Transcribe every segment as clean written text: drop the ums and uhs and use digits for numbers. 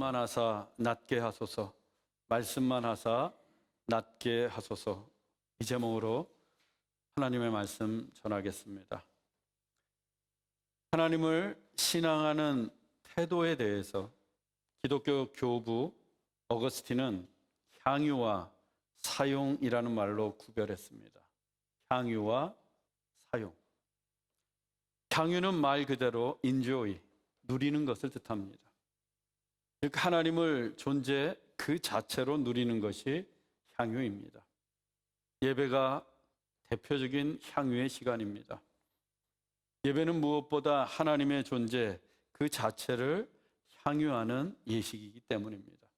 말씀만 하사 낫게 하소서. 말씀만 하사 낫게 하소서. 이 제목으로 하나님의 말씀 전하겠습니다. 하나님을 신앙하는 태도에 대해서 기독교 교부 어거스틴은 향유와 사용이라는 말로 구별했습니다. 향유와 사용. 향유는 말 그대로 enjoy, 누리는 것을 뜻합니다. 즉 하나님을 존재 그 자체로 누리는 것이 향유입니다. 예배가 대표적인 향유의 시간입니다. 예배는 무엇보다 하나님의 존재 그 자체를 향유하는 예식이기 때문입니다.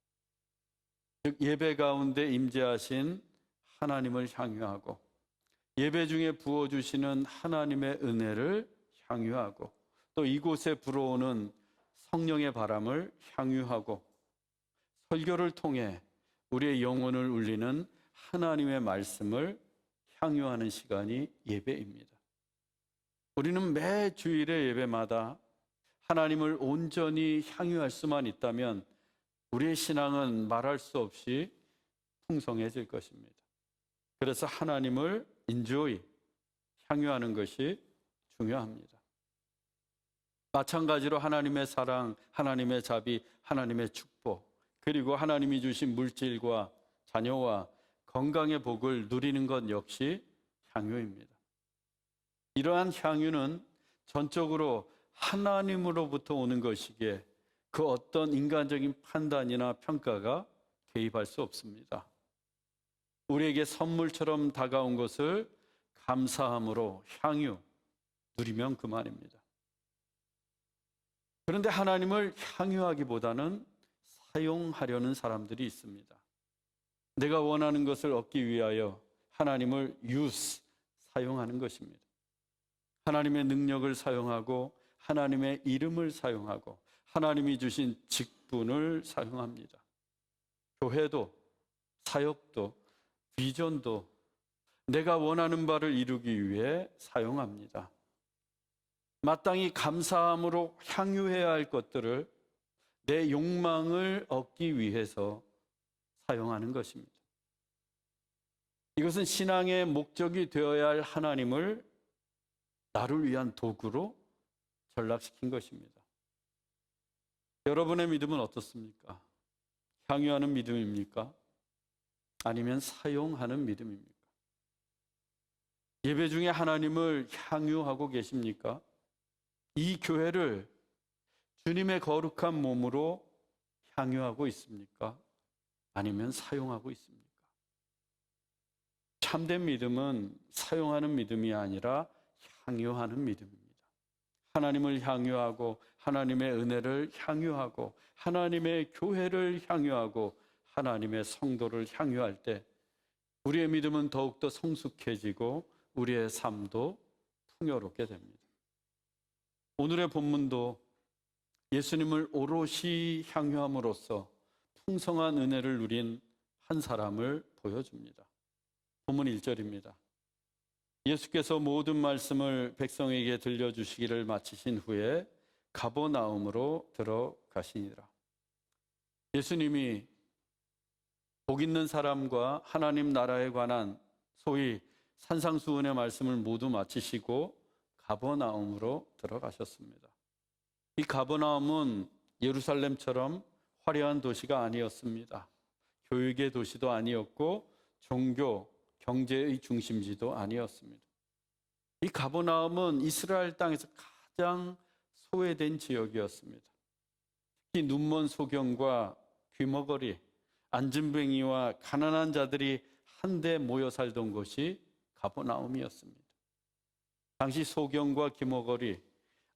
즉 예배 가운데 임재하신 하나님을 향유하고 예배 중에 부어주시는 하나님의 은혜를 향유하고 또 이곳에 불어오는 성령의 바람을 향유하고 설교를 통해 우리의 영혼을 울리는 하나님의 말씀을 향유하는 시간이 예배입니다. 우리는 매 주일의 예배마다 하나님을 온전히 향유할 수만 있다면 우리의 신앙은 말할 수 없이 풍성해질 것입니다. 그래서 하나님을 enjoy, 향유하는 것이 중요합니다. 마찬가지로 하나님의 사랑, 하나님의 자비, 하나님의 축복, 그리고 하나님이 주신 물질과 자녀와 건강의 복을 누리는 것 역시 향유입니다. 이러한 향유는 전적으로 하나님으로부터 오는 것이기에 그 어떤 인간적인 판단이나 평가가 개입할 수 없습니다. 우리에게 선물처럼 다가온 것을 감사함으로 향유, 누리면 그만입니다. 그런데 하나님을 향유하기보다는 사용하려는 사람들이 있습니다. 내가 원하는 것을 얻기 위하여 하나님을 사용하는 것입니다. 하나님의 능력을 사용하고 하나님의 이름을 사용하고 하나님이 주신 직분을 사용합니다. 교회도 사역도 비전도 내가 원하는 바를 이루기 위해 사용합니다. 마땅히 감사함으로 향유해야 할 것들을 내 욕망을 얻기 위해서 사용하는 것입니다. 이것은 신앙의 목적이 되어야 할 하나님을 나를 위한 도구로 전락시킨 것입니다. 여러분의 믿음은 어떻습니까? 향유하는 믿음입니까? 아니면 사용하는 믿음입니까? 예배 중에 하나님을 향유하고 계십니까? 이 교회를 주님의 거룩한 몸으로 향유하고 있습니까? 아니면 사용하고 있습니까? 참된 믿음은 사용하는 믿음이 아니라 향유하는 믿음입니다. 하나님을 향유하고 하나님의 은혜를 향유하고 하나님의 교회를 향유하고 하나님의 성도를 향유할 때 우리의 믿음은 더욱더 성숙해지고 우리의 삶도 풍요롭게 됩니다. 오늘의 본문도 예수님을 오롯이 향유함으로써 풍성한 은혜를 누린 한 사람을 보여줍니다. 본문 1절입니다. 예수께서 모든 말씀을 백성에게 들려주시기를 마치신 후에 가버나움으로 들어가시니라. 예수님이 복 있는 사람과 하나님 나라에 관한 소위 산상수훈의 말씀을 모두 마치시고 가버나움으로 들어가셨습니다. 이 가버나움은 예루살렘처럼 화려한 도시가 아니었습니다. 교육의 도시도 아니었고 종교, 경제의 중심지도 아니었습니다. 이 가버나움은 이스라엘 땅에서 가장 소외된 지역이었습니다. 특히 눈먼 소경과 귀머거리, 안진뱅이와 가난한 자들이 한데 모여 살던 곳이 가버나움이었습니다. 당시 소경과 귀머거리,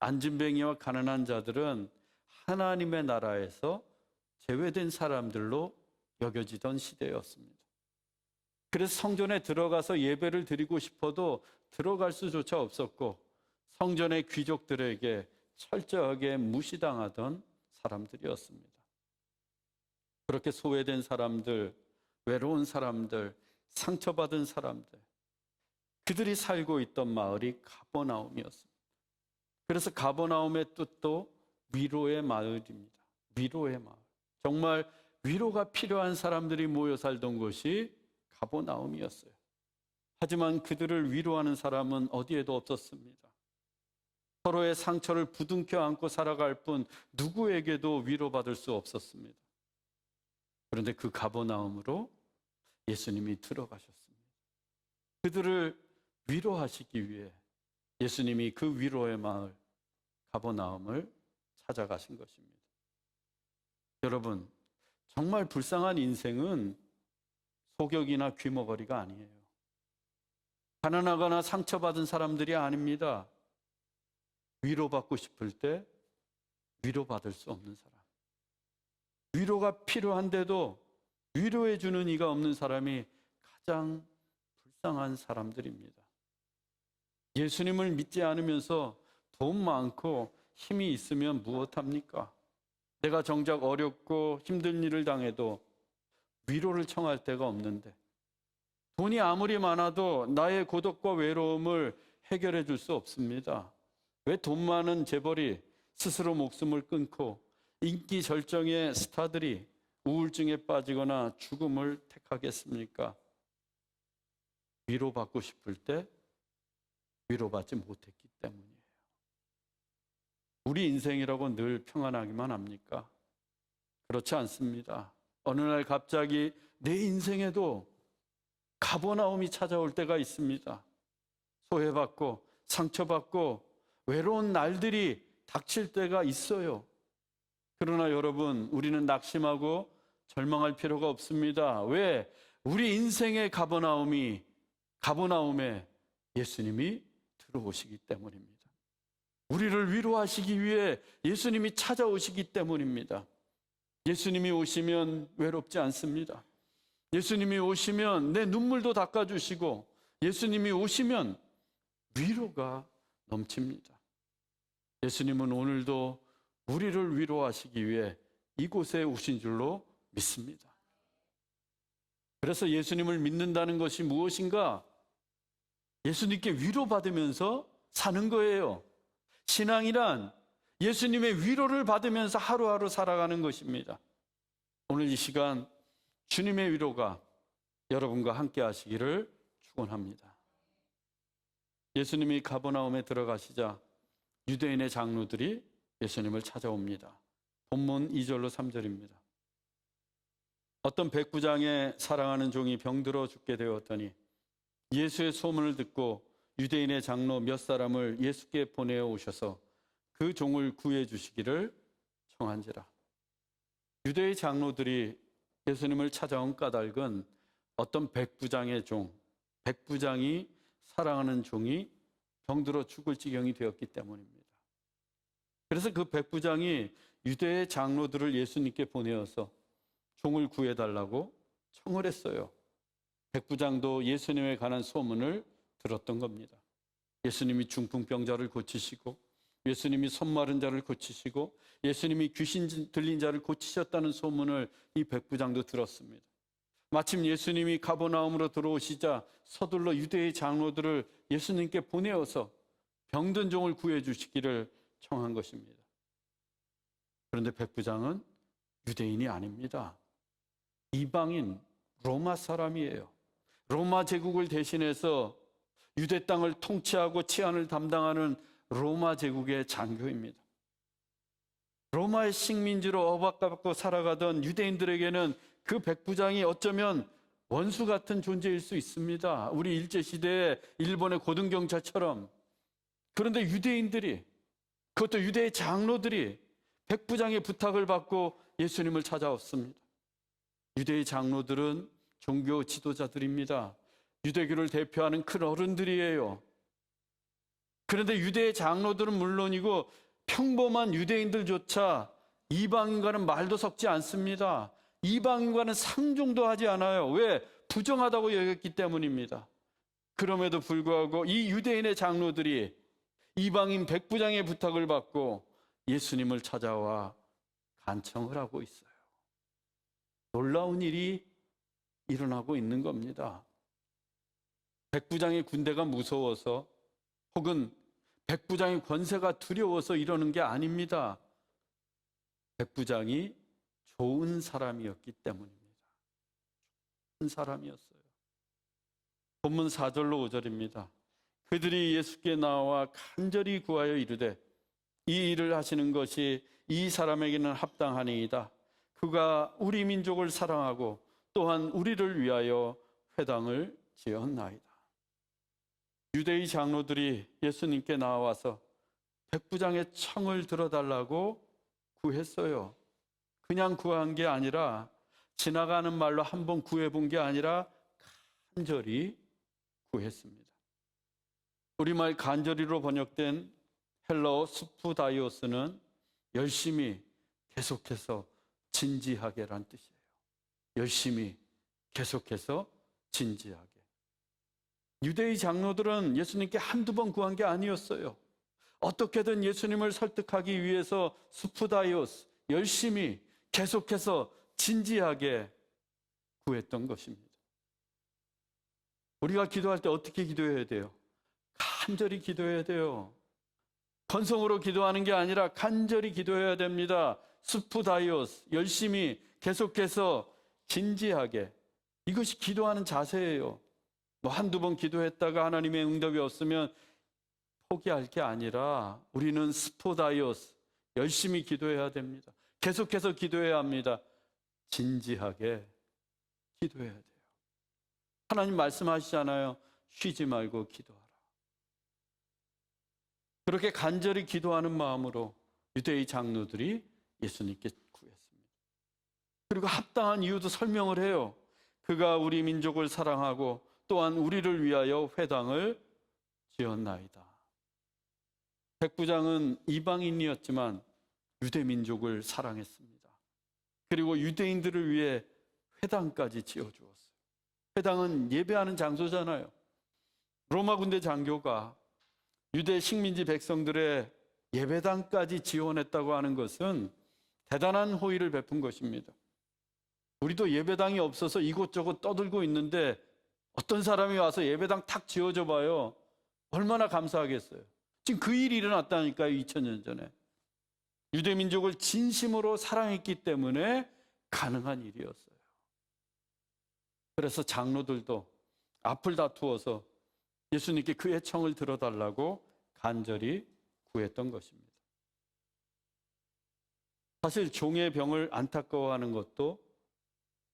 안진뱅이와 가난한 자들은 하나님의 나라에서 제외된 사람들로 여겨지던 시대였습니다. 그래서 성전에 들어가서 예배를 드리고 싶어도 들어갈 수조차 없었고 성전의 귀족들에게 철저하게 무시당하던 사람들이었습니다. 그렇게 소외된 사람들, 외로운 사람들, 상처받은 사람들, 그들이 살고 있던 마을이 가버나움이었습니다. 그래서 가버나움의 뜻도 위로의 마을입니다. 위로의 마을. 정말 위로가 필요한 사람들이 모여 살던 곳이 가버나움이었어요. 하지만 그들을 위로하는 사람은 어디에도 없었습니다. 서로의 상처를 부둥켜 안고 살아갈 뿐 누구에게도 위로받을 수 없었습니다. 그런데 그 가버나움으로 예수님이 들어가셨습니다. 그들을 위로하시기 위해 예수님이 그 위로의 마을 가버나움을 찾아가신 것입니다. 여러분, 정말 불쌍한 인생은 소격이나 귀머거리가 아니에요. 가난하거나 상처받은 사람들이 아닙니다. 위로받고 싶을 때 위로받을 수 없는 사람. 위로가 필요한데도 위로해주는 이가 없는 사람이 가장 불쌍한 사람들입니다. 예수님을 믿지 않으면서 돈 많고 힘이 있으면 무엇합니까? 내가 정작 어렵고 힘든 일을 당해도 위로를 청할 데가 없는데, 돈이 아무리 많아도 나의 고독과 외로움을 해결해 줄 수 없습니다. 왜 돈 많은 재벌이 스스로 목숨을 끊고 인기 절정의 스타들이 우울증에 빠지거나 죽음을 택하겠습니까? 위로받고 싶을 때 위로받지 못했기 때문이에요. 우리 인생이라고 늘 평안하기만 합니까? 그렇지 않습니다. 어느 날 갑자기 내 인생에도 가버나움이 찾아올 때가 있습니다. 소외받고 상처받고 외로운 날들이 닥칠 때가 있어요. 그러나 여러분, 우리는 낙심하고 절망할 필요가 없습니다. 왜? 우리 인생의 가버나움에 예수님이 들어오시기 때문입니다. 우리를 위로하시기 위해 예수님이 찾아오시기 때문입니다. 예수님이 오시면 외롭지 않습니다. 예수님이 오시면 내 눈물도 닦아주시고, 예수님이 오시면 위로가 넘칩니다. 예수님은 오늘도 우리를 위로하시기 위해 이곳에 오신 줄로 믿습니다. 그래서 예수님을 믿는다는 것이 무엇인가? 예수님께 위로받으면서 사는 거예요. 신앙이란 예수님의 위로를 받으면서 하루하루 살아가는 것입니다. 오늘 이 시간 주님의 위로가 여러분과 함께 하시기를 축원합니다. 예수님이 가버나움에 들어가시자 유대인의 장로들이 예수님을 찾아옵니다. 본문 2절로 3절입니다. 어떤 백부장의 사랑하는 종이 병들어 죽게 되었더니 예수의 소문을 듣고 유대인의 장로 몇 사람을 예수께 보내어 오셔서 그 종을 구해 주시기를 청한지라. 유대의 장로들이 예수님을 찾아온 까닭은 어떤 백부장의 종, 백부장이 사랑하는 종이 병들어 죽을 지경이 되었기 때문입니다. 그래서 그 백부장이 유대의 장로들을 예수님께 보내어서 종을 구해달라고 청을 했어요. 백부장도 예수님에 관한 소문을 들었던 겁니다. 예수님이 중풍병자를 고치시고, 예수님이 손 마른 자를 고치시고, 예수님이 귀신 들린 자를 고치셨다는 소문을 이 백부장도 들었습니다. 마침 예수님이 가버나움으로 들어오시자 서둘러 유대의 장로들을 예수님께 보내어서 병든 종을 구해 주시기를 청한 것입니다. 그런데 백부장은 유대인이 아닙니다. 이방인 로마 사람이에요. 로마 제국을 대신해서 유대 땅을 통치하고 치안을 담당하는 로마 제국의 장교입니다. 로마의 식민지로 억압받고 살아가던 유대인들에게는 그 백부장이 어쩌면 원수 같은 존재일 수 있습니다. 우리 일제시대에 일본의 고등경찰처럼. 그런데 유대인들이, 그것도 유대의 장로들이 백부장의 부탁을 받고 예수님을 찾아왔습니다. 유대의 장로들은 종교 지도자들입니다. 유대교를 대표하는 큰 어른들이에요. 그런데 유대의 장로들은 물론이고 평범한 유대인들조차 이방인과는 말도 섞지 않습니다. 이방인과는 상종도 하지 않아요. 왜? 부정하다고 여겼기 때문입니다. 그럼에도 불구하고 이 유대인의 장로들이 이방인 백부장의 부탁을 받고 예수님을 찾아와 간청을 하고 있어요. 놀라운 일이 일어나고 있는 겁니다. 백부장의 군대가 무서워서 혹은 백부장의 권세가 두려워서 이러는 게 아닙니다. 백부장이 좋은 사람이었기 때문입니다. 좋은 사람이었어요. 본문 4절로 5절입니다. 그들이 예수께 나와 간절히 구하여 이르되 이 일을 하시는 것이 이 사람에게는 합당하니이다. 그가 우리 민족을 사랑하고 또한 우리를 위하여 회당을 지었나이다. 유대의 장로들이 예수님께 나와서 백부장의 청을 들어달라고 구했어요. 그냥 구한 게 아니라 지나가는 말로 한번 구해본 게 아니라 간절히 구했습니다. 우리말 간절히로 번역된 헬라어 수프다이오스는 열심히 계속해서 진지하게란 뜻이에요. 열심히 계속해서 진지하게. 유대의 장로들은 예수님께 한두 번 구한 게 아니었어요. 어떻게든 예수님을 설득하기 위해서 수프다이오스, 열심히 계속해서 진지하게 구했던 것입니다. 우리가 기도할 때 어떻게 기도해야 돼요? 간절히 기도해야 돼요. 건성으로 기도하는 게 아니라 간절히 기도해야 됩니다. 수프다이오스, 열심히 계속해서 진지하게. 이것이 기도하는 자세예요. 뭐 한두 번 기도했다가 하나님의 응답이 없으면 포기할 게 아니라 우리는 스포다이오스, 열심히 기도해야 됩니다. 계속해서 기도해야 합니다. 진지하게 기도해야 돼요. 하나님 말씀하시잖아요. 쉬지 말고 기도하라. 그렇게 간절히 기도하는 마음으로 유대의 장로들이 예수님께 구했습니다. 그리고 합당한 이유도 설명을 해요. 그가 우리 민족을 사랑하고 또한 우리를 위하여 회당을 지었나이다. 백부장은 이방인이었지만 유대 민족을 사랑했습니다. 그리고 유대인들을 위해 회당까지 지어주었어요. 회당은 예배하는 장소잖아요. 로마 군대 장교가 유대 식민지 백성들의 예배당까지 지원했다고 하는 것은 대단한 호의를 베푼 것입니다. 우리도 예배당이 없어서 이곳저곳 떠들고 있는데 어떤 사람이 와서 예배당 탁 지어줘 봐요. 얼마나 감사하겠어요. 지금 그 일이 일어났다니까요. 2000년 전에. 유대 민족을 진심으로 사랑했기 때문에 가능한 일이었어요. 그래서 장로들도 앞을 다투어서 예수님께 그의 청을 들어달라고 간절히 구했던 것입니다. 사실 종의 병을 안타까워하는 것도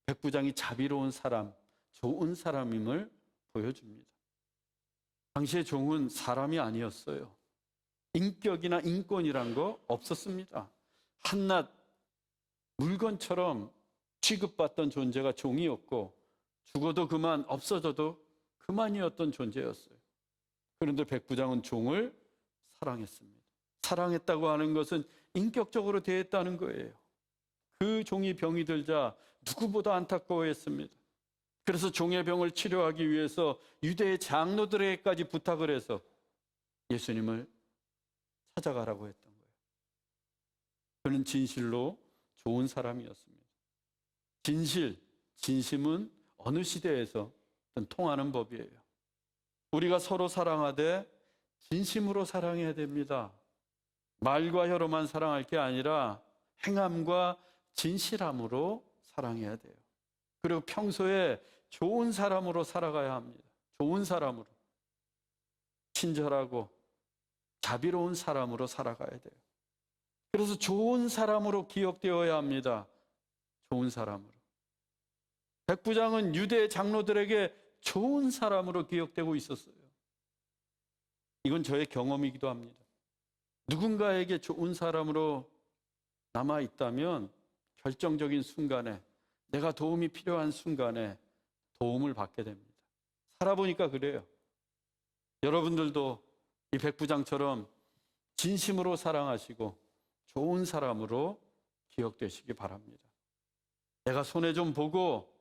백부장이 자비로운 사람, 좋은 사람임을 보여줍니다. 당시의 종은 사람이 아니었어요. 인격이나 인권이란 거 없었습니다. 한낱 물건처럼 취급받던 존재가 종이었고 죽어도 그만, 없어져도 그만이었던 존재였어요. 그런데 백부장은 종을 사랑했습니다. 사랑했다고 하는 것은 인격적으로 대했다는 거예요. 그 종이 병이 들자 누구보다 안타까워했습니다. 그래서 종의 병을 치료하기 위해서 유대의 장로들에게까지 부탁을 해서 예수님을 찾아가라고 했던 거예요. 그는 진실로 좋은 사람이었습니다. 진심은 어느 시대에서 통하는 법이에요. 우리가 서로 사랑하되 진심으로 사랑해야 됩니다. 말과 혀로만 사랑할 게 아니라 행함과 진실함으로 사랑해야 돼요. 그리고 평소에 좋은 사람으로 살아가야 합니다. 좋은 사람으로. 친절하고 자비로운 사람으로 살아가야 돼요. 그래서 좋은 사람으로 기억되어야 합니다. 좋은 사람으로. 백부장은 유대 장로들에게 좋은 사람으로 기억되고 있었어요. 이건 저의 경험이기도 합니다. 누군가에게 좋은 사람으로 남아있다면 결정적인 순간에, 내가 도움이 필요한 순간에 도움을 받게 됩니다. 살아보니까 그래요. 여러분들도 이 백부장처럼 진심으로 사랑하시고 좋은 사람으로 기억되시기 바랍니다. 내가 손해 좀 보고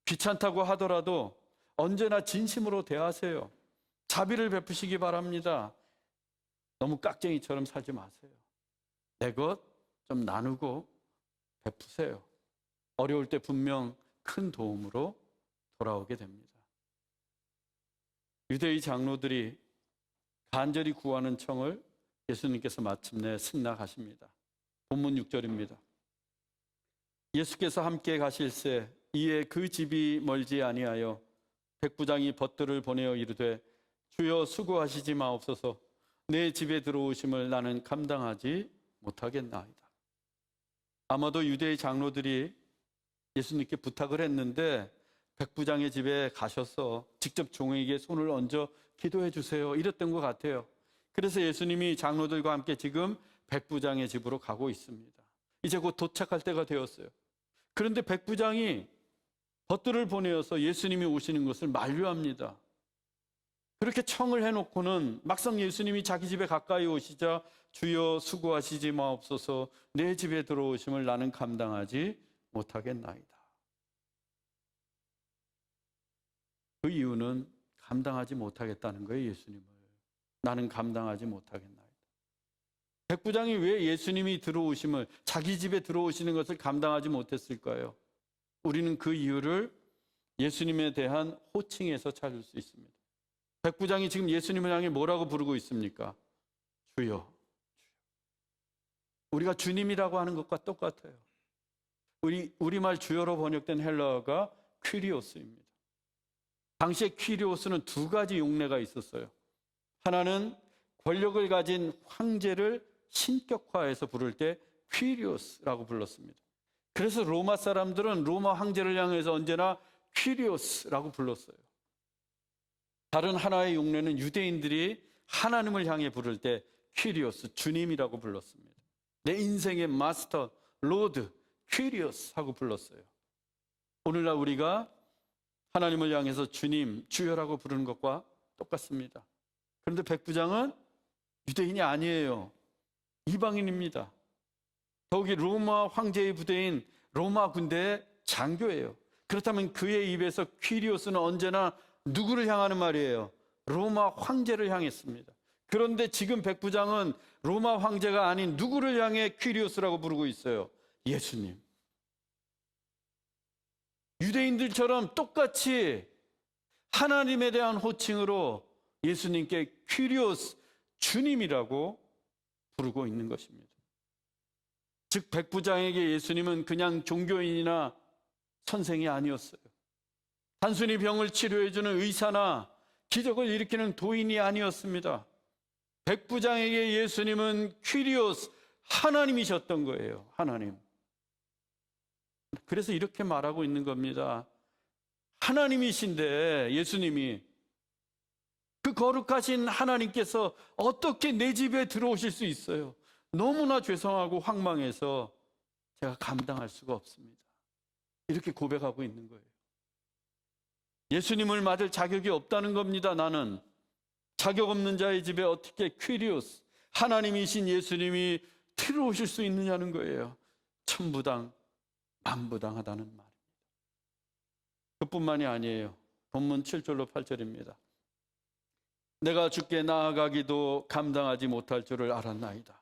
귀찮다고 하더라도 언제나 진심으로 대하세요. 자비를 베푸시기 바랍니다. 너무 깍쟁이처럼 살지 마세요. 내 것 좀 나누고 베푸세요. 어려울 때 분명 큰 도움으로 돌아오게 됩니다. 유대의 장로들이 간절히 구하는 청을 예수님께서 마침내 승낙하십니다. 본문 6절입니다. 예수께서 함께 가실새 이에 그 집이 멀지 아니하여 백부장이 벗들을 보내어 이르되 주여 수고하시지 마옵소서 내 집에 들어오심을 나는 감당하지 못하겠나이다. 아마도 유대의 장로들이 예수님께 부탁을 했는데 백부장의 집에 가셔서 직접 종에게 손을 얹어 기도해 주세요 이랬던 것 같아요. 그래서 예수님이 장로들과 함께 지금 백부장의 집으로 가고 있습니다. 이제 곧 도착할 때가 되었어요. 그런데 백부장이 벗들을 보내어서 예수님이 오시는 것을 만류합니다. 그렇게 청을 해놓고는 막상 예수님이 자기 집에 가까이 오시자 주여 수고하시지 마옵소서 내 집에 들어오심을 나는 감당하지 못하겠나이다. 그 이유는 감당하지 못하겠다는 거예요. 예수님을 나는 감당하지 못하겠나이다. 백부장이 왜 예수님이 들어오심을 자기 집에 들어오시는 것을 감당하지 못했을까요? 우리는 그 이유를 예수님에 대한 호칭에서 찾을 수 있습니다. 백부장이 지금 예수님을 향해 뭐라고 부르고 있습니까? 주여. 우리가 주님이라고 하는 것과 똑같아요. 우리말 주여로 번역된 헬라어가 퀴리오스입니다. 당시에 퀴리오스는 두 가지 용례가 있었어요. 하나는 권력을 가진 황제를 신격화해서 부를 때 퀴리오스라고 불렀습니다. 그래서 로마 사람들은 로마 황제를 향해서 언제나 퀴리오스라고 불렀어요. 다른 하나의 용례는 유대인들이 하나님을 향해 부를 때 퀴리오스, 주님이라고 불렀습니다. 내 인생의 마스터, 로드, 퀴리오스 하고 불렀어요. 오늘날 우리가 하나님을 향해서 주님, 주여라고 부르는 것과 똑같습니다. 그런데 백부장은 유대인이 아니에요. 이방인입니다. 더욱이 로마 황제의 부대인 로마 군대의 장교예요. 그렇다면 그의 입에서 퀴리오스는 언제나 누구를 향하는 말이에요? 로마 황제를 향했습니다. 그런데 지금 백부장은 로마 황제가 아닌 누구를 향해 퀴리오스라고 부르고 있어요? 예수님. 유대인들처럼 똑같이 하나님에 대한 호칭으로 예수님께 퀴리오스, 주님이라고 부르고 있는 것입니다. 즉 백부장에게 예수님은 그냥 종교인이나 선생이 아니었어요. 단순히 병을 치료해주는 의사나 기적을 일으키는 도인이 아니었습니다. 백부장에게 예수님은 퀴리오스, 하나님이셨던 거예요. 하나님. 그래서 이렇게 말하고 있는 겁니다. 하나님이신데 예수님이 그 거룩하신 하나님께서 어떻게 내 집에 들어오실 수 있어요? 너무나 죄송하고 황망해서 제가 감당할 수가 없습니다. 이렇게 고백하고 있는 거예요. 예수님을 맞을 자격이 없다는 겁니다. 나는 자격 없는 자의 집에 어떻게 퀴리오스, 하나님이신 예수님이 들어오실 수 있느냐는 거예요. 천부당, 만부당하다는 말입니다. 그뿐만이 아니에요. 본문 7절로 8절입니다. 내가 주께 나아가기도 감당하지 못할 줄을 알았나이다.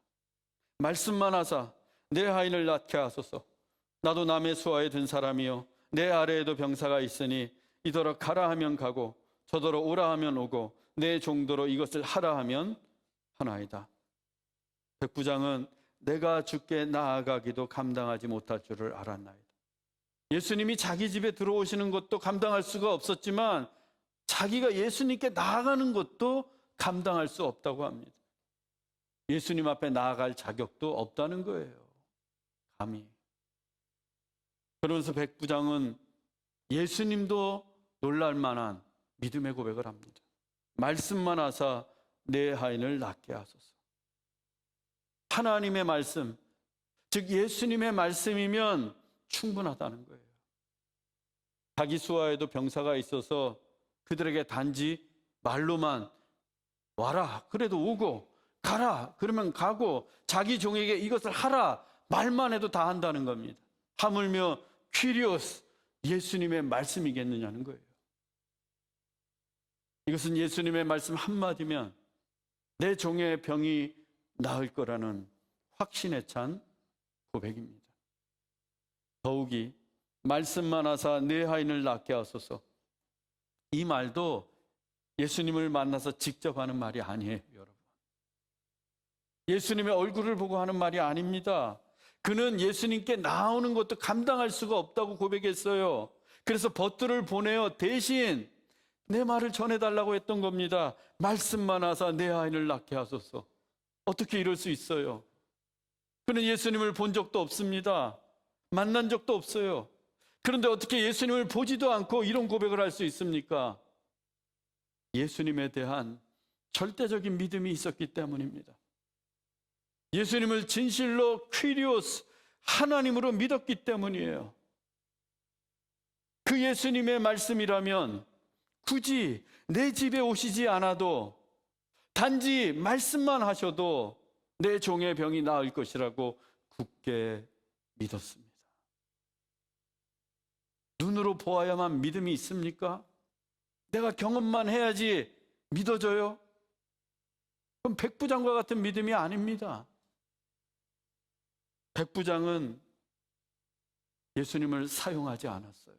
말씀만 하사 내 하인을 낫게 하소서. 나도 남의 수하에 든 사람이요 내 아래에도 병사가 있으니 이더러 가라 하면 가고 저더러 오라 하면 오고 내 종도로 이것을 하라 하면 하나이다. 백부장은 내가 주께 나아가기도 감당하지 못할 줄을 알았나이다. 예수님이 자기 집에 들어오시는 것도 감당할 수가 없었지만 자기가 예수님께 나아가는 것도 감당할 수 없다고 합니다. 예수님 앞에 나아갈 자격도 없다는 거예요. 감히. 그러면서 백부장은 예수님도 놀랄 만한 믿음의 고백을 합니다. 말씀만 하사 내 하인을 낫게 하소서. 하나님의 말씀, 즉 예수님의 말씀이면 충분하다는 거예요. 자기 수하에도 병사가 있어서 그들에게 단지 말로만 와라 그래도 오고 가라 그러면 가고 자기 종에게 이것을 하라 말만 해도 다 한다는 겁니다. 하물며 퀴리오스, 예수님의 말씀이겠느냐는 거예요. 이것은 예수님의 말씀 한마디면 내 종의 병이 나을 거라는 확신에 찬 고백입니다. 더욱이 말씀만 하사 내 하인을 낫게 하소서. 이 말도 예수님을 만나서 직접 하는 말이 아니에요, 여러분. 예수님의 얼굴을 보고 하는 말이 아닙니다. 그는 예수님께 나오는 것도 감당할 수가 없다고 고백했어요. 그래서 벗들을 보내어 대신 내 말을 전해달라고 했던 겁니다. 말씀만 하사 내 아이를 낳게 하소서. 어떻게 이럴 수 있어요? 그는 예수님을 본 적도 없습니다. 만난 적도 없어요. 그런데 어떻게 예수님을 보지도 않고 이런 고백을 할 수 있습니까? 예수님에 대한 절대적인 믿음이 있었기 때문입니다. 예수님을 진실로 퀴리오스, 하나님으로 믿었기 때문이에요. 그 예수님의 말씀이라면 굳이 내 집에 오시지 않아도 단지 말씀만 하셔도 내 종의 병이 나을 것이라고 굳게 믿었습니다. 눈으로 보아야만 믿음이 있습니까? 내가 경험만 해야지 믿어져요? 그럼 백부장과 같은 믿음이 아닙니다. 백부장은 예수님을 사용하지 않았어요.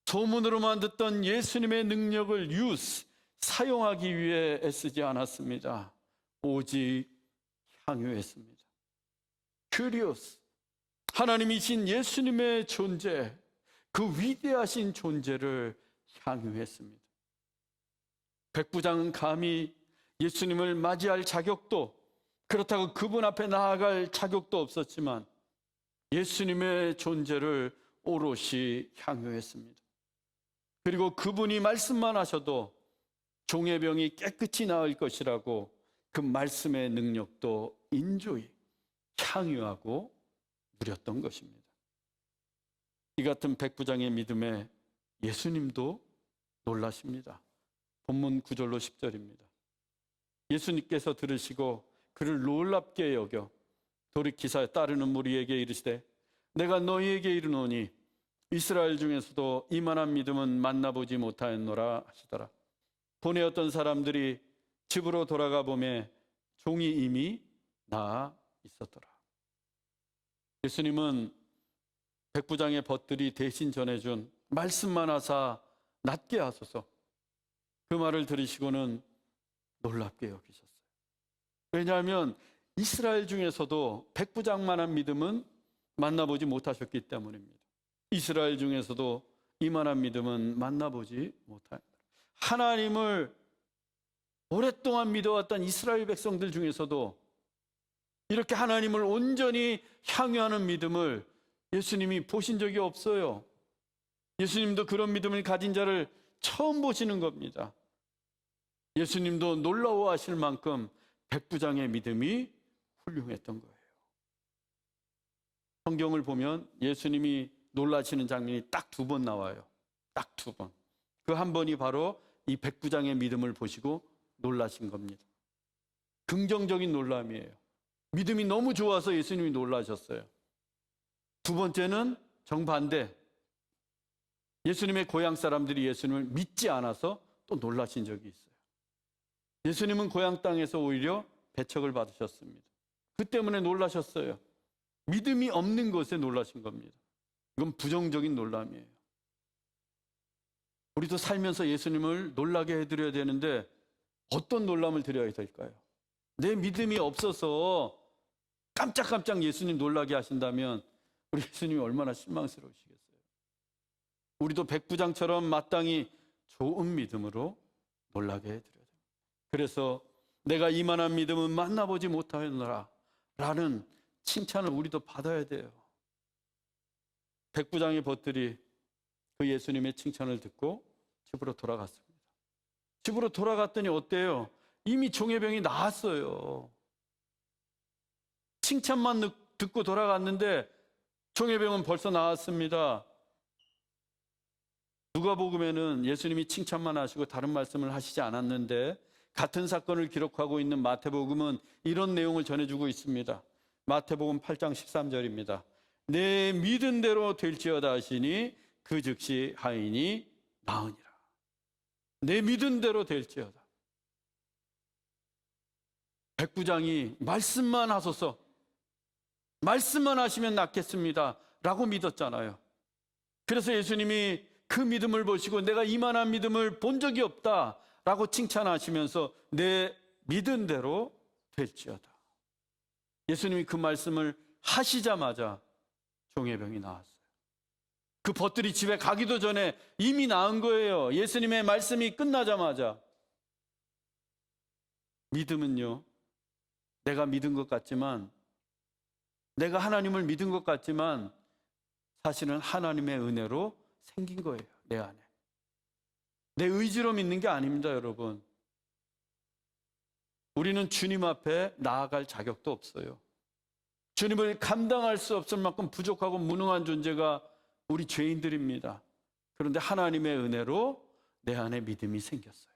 소문으로만 듣던 예수님의 능력을 사용하기 위해 애쓰지 않았습니다. 오직 향유했습니다. 큐리오스, 하나님이신 예수님의 존재, 그 위대하신 존재를 향유했습니다. 백부장은 감히 예수님을 맞이할 자격도, 그렇다고 그분 앞에 나아갈 자격도 없었지만 예수님의 존재를 오롯이 향유했습니다. 그리고 그분이 말씀만 하셔도 종의 병이 깨끗이 나을 것이라고 그 말씀의 능력도 인조히 향유하고 누렸던 것입니다. 이 같은 백부장의 믿음에 예수님도 놀라십니다. 본문 9절로 10절입니다. 예수님께서 들으시고 그를 놀랍게 여겨 돌이키사 따르는 무리에게 이르시되 내가 너희에게 이르노니 이스라엘 중에서도 이만한 믿음은 만나보지 못하였노라 하시더라. 보내었던 사람들이 집으로 돌아가 보매 종이 이미 나아 있었더라. 예수님은 백부장의 벗들이 대신 전해준 말씀만 하사 낫게 하소서, 그 말을 들으시고는 놀랍게 여기셨어요. 왜냐하면 이스라엘 중에서도 백부장만한 믿음은 만나보지 못하셨기 때문입니다. 이스라엘 중에서도 이만한 믿음은 만나보지 못한, 하나님을 오랫동안 믿어왔던 이스라엘 백성들 중에서도 이렇게 하나님을 온전히 향유하는 믿음을 예수님이 보신 적이 없어요. 예수님도 그런 믿음을 가진 자를 처음 보시는 겁니다. 예수님도 놀라워하실 만큼 백부장의 믿음이 훌륭했던 거예요. 성경을 보면 예수님이 놀라시는 장면이 딱 2번 나와요. 딱 2번. 그 한 번이 바로 이 백부장의 믿음을 보시고 놀라신 겁니다. 긍정적인 놀람이에요. 믿음이 너무 좋아서 예수님이 놀라셨어요. 2번째는 정반대. 예수님의 고향 사람들이 예수님을 믿지 않아서 또 놀라신 적이 있어요. 예수님은 고향 땅에서 오히려 배척을 받으셨습니다. 그 때문에 놀라셨어요. 믿음이 없는 것에 놀라신 겁니다. 이건 부정적인 놀람이에요. 우리도 살면서 예수님을 놀라게 해드려야 되는데 어떤 놀람을 드려야 될까요? 내 믿음이 없어서 깜짝깜짝 예수님 놀라게 하신다면 우리 예수님이 얼마나 실망스러우시겠어요. 우리도 백부장처럼 마땅히 좋은 믿음으로 놀라게 해드려야 됩니다. 그래서 내가 이만한 믿음은 만나보지 못하였노라 라는 칭찬을 우리도 받아야 돼요. 백부장의 벗들이 그 예수님의 칭찬을 듣고 집으로 돌아갔습니다. 집으로 돌아갔더니 어때요? 이미 종의 병이 나았어요. 칭찬만 듣고 돌아갔는데 종의 병은 벌써 나았습니다. 누가복음에는 예수님이 칭찬만 하시고 다른 말씀을 하시지 않았는데 같은 사건을 기록하고 있는 마태복음은 이런 내용을 전해주고 있습니다. 마태복음 8장 13절입니다. 내 믿은 대로 될지어다 하시니 그 즉시 하인이 나으니라. 내 믿은 대로 될지어다. 백부장이 말씀만 하소서, 말씀만 하시면 낫겠습니다 라고 믿었잖아요. 그래서 예수님이 그 믿음을 보시고 내가 이만한 믿음을 본 적이 없다 라고 칭찬하시면서 내 믿은 대로 될지어다. 예수님이 그 말씀을 하시자마자 종의 병이 나았어요. 그 벗들이 집에 가기도 전에 이미 나은 거예요. 예수님의 말씀이 끝나자마자. 믿음은요, 내가 믿은 것 같지만, 내가 하나님을 믿은 것 같지만 사실은 하나님의 은혜로 생긴 거예요. 내 안에. 내 의지로 믿는 게 아닙니다, 여러분. 우리는 주님 앞에 나아갈 자격도 없어요. 주님을 감당할 수 없을 만큼 부족하고 무능한 존재가 우리 죄인들입니다. 그런데 하나님의 은혜로 내 안에 믿음이 생겼어요.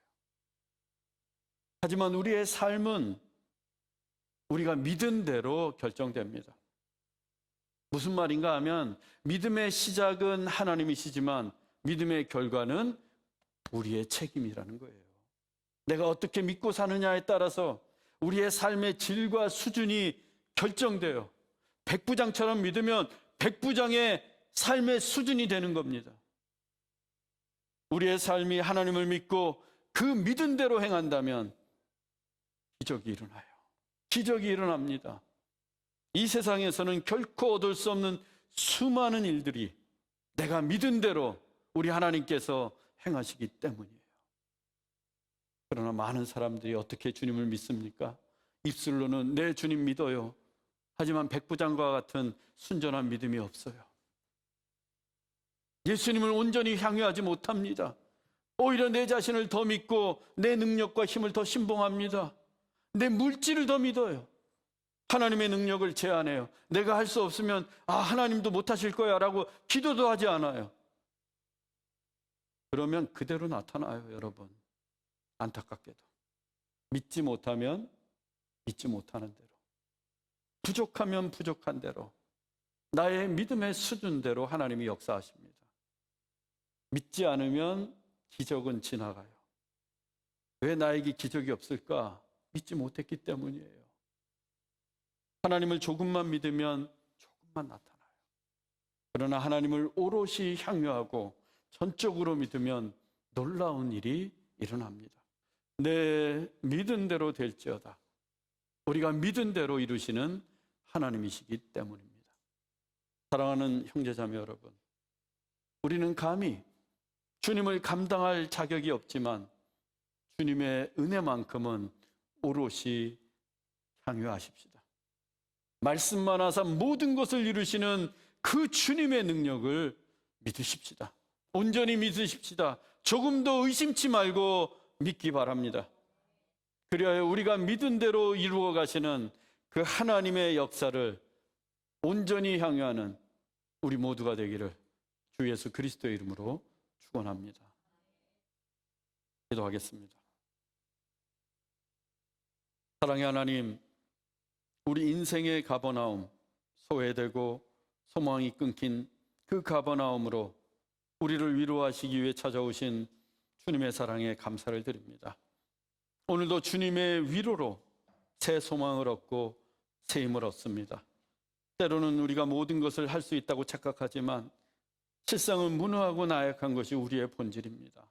하지만 우리의 삶은 우리가 믿은 대로 결정됩니다. 무슨 말인가 하면 믿음의 시작은 하나님이시지만 믿음의 결과는 우리의 책임이라는 거예요. 내가 어떻게 믿고 사느냐에 따라서 우리의 삶의 질과 수준이 결정돼요. 백부장처럼 믿으면 백부장의 삶의 수준이 되는 겁니다. 우리의 삶이 하나님을 믿고 그 믿은 대로 행한다면 기적이 일어나요. 기적이 일어납니다. 이 세상에서는 결코 얻을 수 없는 수많은 일들이 내가 믿은 대로 우리 하나님께서 행하시기 때문이에요. 그러나 많은 사람들이 어떻게 주님을 믿습니까? 입술로는 네, 주님 믿어요. 하지만 백부장과 같은 순전한 믿음이 없어요. 예수님을 온전히 향유하지 못합니다. 오히려 내 자신을 더 믿고 내 능력과 힘을 더 신봉합니다. 내 물질을 더 믿어요. 하나님의 능력을 제한해요. 내가 할 수 없으면 하나님도 못하실 거야 라고 기도도 하지 않아요. 그러면 그대로 나타나요, 여러분. 안타깝게도. 믿지 못하면 믿지 못하는 대로, 부족하면 부족한 대로, 나의 믿음의 수준대로 하나님이 역사하십니다. 믿지 않으면 기적은 지나가요. 왜 나에게 기적이 없을까? 믿지 못했기 때문이에요. 하나님을 조금만 믿으면 조금만 나타나요. 그러나 하나님을 오롯이 향유하고 전적으로 믿으면 놀라운 일이 일어납니다. 내 믿은 대로 될지어다. 우리가 믿은 대로 이루시는 하나님이시기 때문입니다. 사랑하는 형제자매 여러분, 우리는 감히 주님을 감당할 자격이 없지만 주님의 은혜만큼은 오롯이 향유하십시다. 말씀만 하사 모든 것을 이루시는 그 주님의 능력을 믿으십시다. 온전히 믿으십시다. 조금 더 의심치 말고 믿기 바랍니다. 그리하여 우리가 믿은 대로 이루어 가시는 그 하나님의 역사를 온전히 향유하는 우리 모두가 되기를 주 예수 그리스도의 이름으로 축원합니다. 기도하겠습니다. 사랑의 하나님, 우리 인생의 가버나움, 소외되고 소망이 끊긴 그 가버나움으로 우리를 위로하시기 위해 찾아오신 주님의 사랑에 감사를 드립니다. 오늘도 주님의 위로로 새 소망을 얻고 새 힘을 얻습니다. 때로는 우리가 모든 것을 할 수 있다고 착각하지만 실상은 무능하고 나약한 것이 우리의 본질입니다.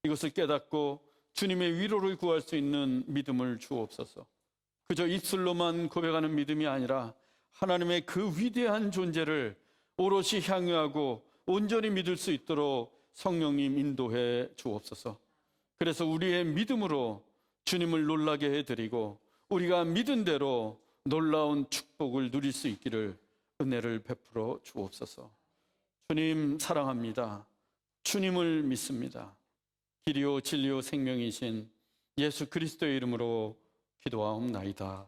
이것을 깨닫고 주님의 위로를 구할 수 있는 믿음을 주옵소서. 그저 입술로만 고백하는 믿음이 아니라 하나님의 그 위대한 존재를 오롯이 향유하고 온전히 믿을 수 있도록 성령님 인도해 주옵소서. 그래서 우리의 믿음으로 주님을 놀라게 해드리고 우리가 믿은 대로 놀라운 축복을 누릴 수 있기를 은혜를 베풀어 주옵소서. 주님 사랑합니다. 주님을 믿습니다. 길이요 진리요 생명이신 예수 그리스도의 이름으로 기도하옵나이다.